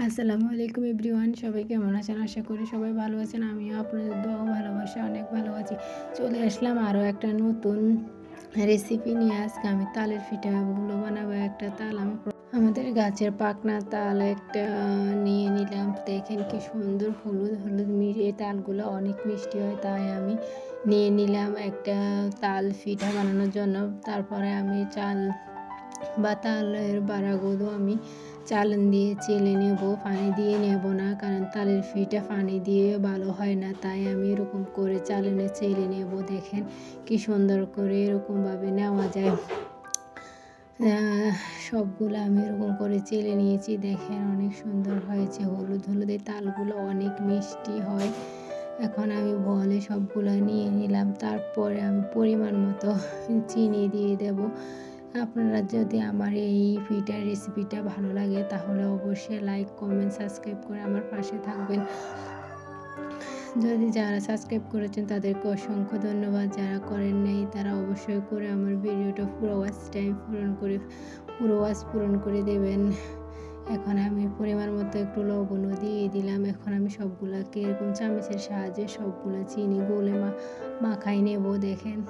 আসসালামু আলাইকুম এভরিওয়ান, সবাই কেমন আছেন? আশা করি সবাই ভালো আছেন। আমিও আপনাদের দোয়া ও ভালোবাসায় অনেক ভালো আছি। চলে আসলাম আরও একটা নতুন রেসিপি নিয়ে। আজকে আমি তালের পিঠাগুলো বানাবো। একটা তাল আমি আমাদের গাছের পাকনা তাল একটা নিয়ে নিলাম। দেখেন কি সুন্দর হলুদ হলুদ এই তালগুলো অনেক মিষ্টি হয়, তাই আমি নিয়ে নিলাম একটা তাল পিঠা বানানোর জন্য। তারপরে আমি চাল বা তালের বাড়াগুলো আমি চালন দিয়ে চেলে নেব, পানি দিয়ে নেব না, কারণ তালের পিঠা পানি দিয়ে ভালো হয় না। তাই আমি এরকম করে চালনে চেলে নেব। দেখেন কি সুন্দর করে এরকমভাবে নেওয়া যায়। সবগুলো আমি এরকম করে চেলে নিয়েছি। দেখেন অনেক সুন্দর হয়েছে, হলুদ হলুদ। এই তালগুলো অনেক মিষ্টি হয়। এখন আমি বলে সবগুলো নিয়ে নিলাম। তারপরে আমি পরিমাণ মতো চিনি দিয়ে দেব। আপনারা যদি আমার এই পিঠার রেসিপিটা ভালো লাগে তাহলে অবশ্যই লাইক, কমেন্ট, সাবস্ক্রাইব করে আমার পাশে থাকবেন। যদি যারা সাবস্ক্রাইব করেছেন তাদেরকে অসংখ্য ধন্যবাদ। যারা করেন নাই তারা অবশ্যই করে আমার ভিডিওটা পুরো ওয়াচ পূরণ করে দেবেন। এখন আমি পরিমাণ মতো একটু লবণও দিয়ে দিলাম। এখন আমি সবগুলাকে এরকম চামচের সাহায্যে সবগুলো চিনি গলে মাখাই নেব। দেখেন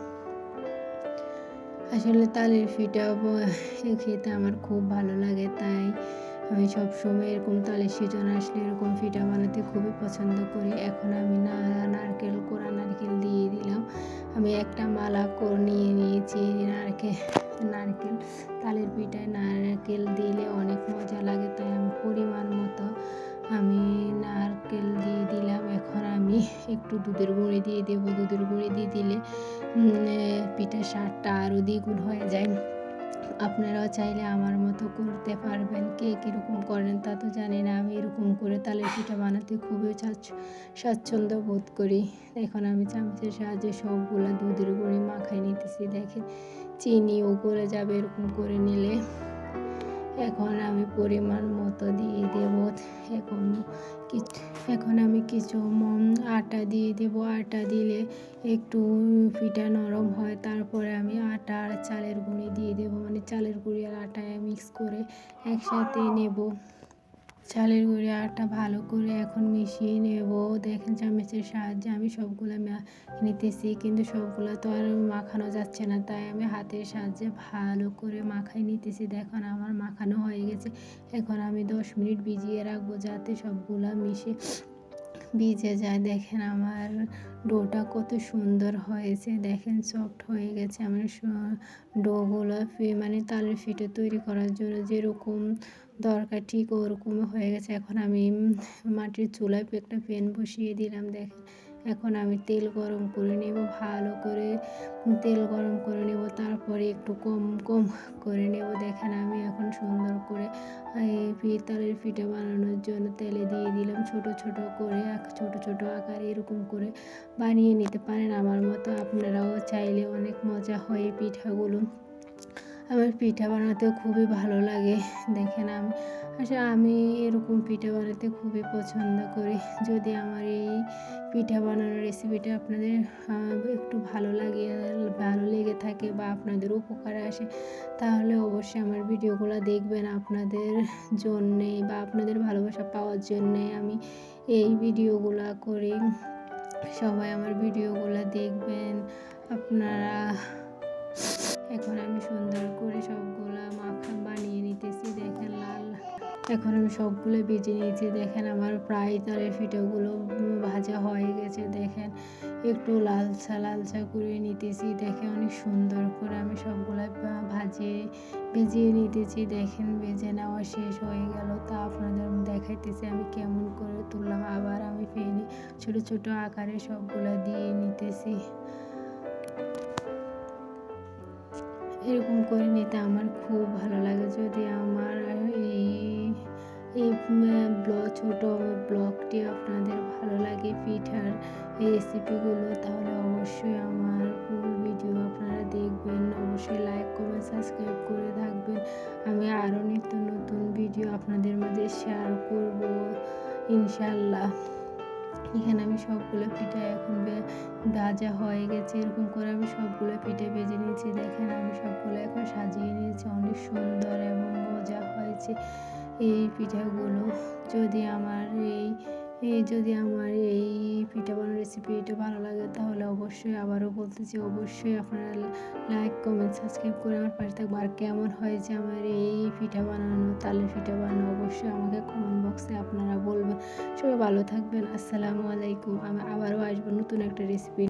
আসলে তালের পিঠা খেতে আমার খুব ভালো লাগে, তাই আমি সবসময় এরকম তালের সিজন আসলে এরকম পিঠা বানাতে খুবই পছন্দ করি। এখন আমি কোড়া নারকেল দিয়ে দিলাম। আমি একটা মালা করে নিয়ে নিয়েছি। নারকেল তালের পিঠায় নারকেল দিলে অনেক মজা লাগে, তাই আমি পরিমাণ মতো আমি নারকেল দিয়ে দিলাম। এখন আমি একটু দুধের গুঁড়ি দিয়ে দেবো। দুধের গুঁড়ি দিয়ে দিলে পিঠার স্বাদটা আরও দ্বিগুণ হয়ে যায়। আপনারাও চাইলে আমার মতো করতে পারবেন। কে কীরকম করেন তা তো জানি না। আমি এরকম করে তালের পিঠা বানাতে খুবই স্বাচ্ছন্দ্য বোধ করি। এখন আমি চামচের সাহায্যে সবগুলো দুধের গুঁড়ি মাখাই নিতেছি। দেখেন চিনিও গলে যাবে এরকম করে নিলে। এখন আমি পরিমাণ মতো দিয়ে দেব। এখন আমি কিছু আটা দিয়ে দেব। আটা দিলে একটু পিঠা নরম হয়। তারপরে আমি আটা আর চালের গুঁড়ি দিয়ে দেব, মানে চালের গুঁড়ি আর আটায় মিক্স করে একসাথে নেব। চালের গুঁড়ি আটা ভালো করে এখন মিশিয়ে নেব। দেখেন চামচের সাহায্যে আমি সবগুলো নিতেছি, কিন্তু সবগুলো তো আর মাখানো যাচ্ছে না, তাই আমি হাতের সাহায্যে ভালো করে মাখাই নিতেছি। দেখুন আমার মাখানো হয়ে গেছে। এখন আমি 10 মিনিট ভিজিয়ে রাখবো যাতে সবগুলো ভিজে যায়। দেখেন আমার ডোটা কত সুন্দর হয়েছে। দেখেন সফট হয়ে গেছে আমার ডোগুলো। মানে তালের পিঠা তৈরি করার জন্য যেরকম দরকার ঠিক ওরকম হয়ে গেছে। এখন আমি মাটির চুলায় একটা প্যান বসিয়ে দিলাম। দেখেন এখন আমি তেল গরম করে নেব, ভালো করে তেল গরম করে নেব। তারপরে একটু কম কম করে নেব। দেখেন আমি এখন সুন্দর করে এই তালের পিঠা বানানোর জন্য তেলে দিয়ে দিলাম। ছোট ছোট করে ছোট ছোট আকারে এরকম করে বানিয়ে নিতে পারেন আমার মতো। আপনারাও চাইলে অনেক মজা হয় পিঠাগুলো। আমার পিঠা বানাতেও খুবই ভালো লাগে। দেখেন আমি এরকম পিঠা বানাতে খুবই পছন্দ করি। যদি আমার এই পিঠা বানানোর রেসিপিটা আপনাদের একটু ভালো লেগে থাকে বা আপনাদের উপকারে আসে, তাহলে অবশ্যই আমার ভিডিওগুলো দেখবেন। আপনাদের জন্যে বা আপনাদের ভালোবাসা পাওয়ার জন্যে আমি এই ভিডিওগুলো করি। সবাই আমার ভিডিওগুলো দেখবেন আপনারা। এখন আমি সুন্দর করে সবগুলা বানিয়ে নিতেছি। দেখেন এখন আমি সবগুলো ভেজে নিয়েছি। দেখেন আমার প্রায় তালের পিঠাগুলো ভাজা হয়ে গেছে। দেখেন একটু লালচা করে নিতেছি। দেখেন অনেক সুন্দর করে আমি সবগুলো ভেজিয়ে নিতেছি। দেখেন ভেজে নেওয়া শেষ হয়ে গেল, তা আপনাদের দেখাইতেছি আমি কেমন করে তুললাম। আবার আমি ফেনে ছোট ছোট আকারে সবগুলো দিয়ে নিতেছি। এরকম করে নিতে আমার খুব ভালো লাগে। যদি আমার এই ছোট ব্লগটি আপনাদের ভালো লাগে পিঠার এই রেসিপিগুলো, তাহলে অবশ্যই আমার ফুল ভিডিও আপনারা দেখবেন। অবশ্যই লাইক, কমেন্ট, সাবস্ক্রাইব করে থাকবেন। আমি আরও নিত্য নতুন ভিডিও আপনাদের মাঝে শেয়ার করব ইনশাল্লাহ। এখানে আমি সবগুলো পিঠা এখন ভাজা হয়ে গেছে। এরকম করে আমি সবগুলো পিঠে ভেজে নিয়েছি। দেখেন আমি সবগুলো এখন সাজিয়ে নিয়েছি। অনেক সুন্দর এবং মজা হয়েছে এই পিঠাগুলো। যদি আমার এই পিঠা বানানোর রেসিপিটা ভালো লাগে তাহলে অবশ্যই আবারও বলতেছি, অবশ্যই আপনারা লাইক কমেন্ট সাবস্ক্রাইব করে আমার পাশে থাকবো। আর কেমন হয়েছে আমার এই পিঠা বানানো, তালের পিঠা বানানো, অবশ্যই আমাকে কমেন্ট বক্সে আপনারা বলবেন। সবাই ভালো থাকবেন। আসসালামু আলাইকুম। আমি আবারও আসবো নতুন একটা রেসিপি।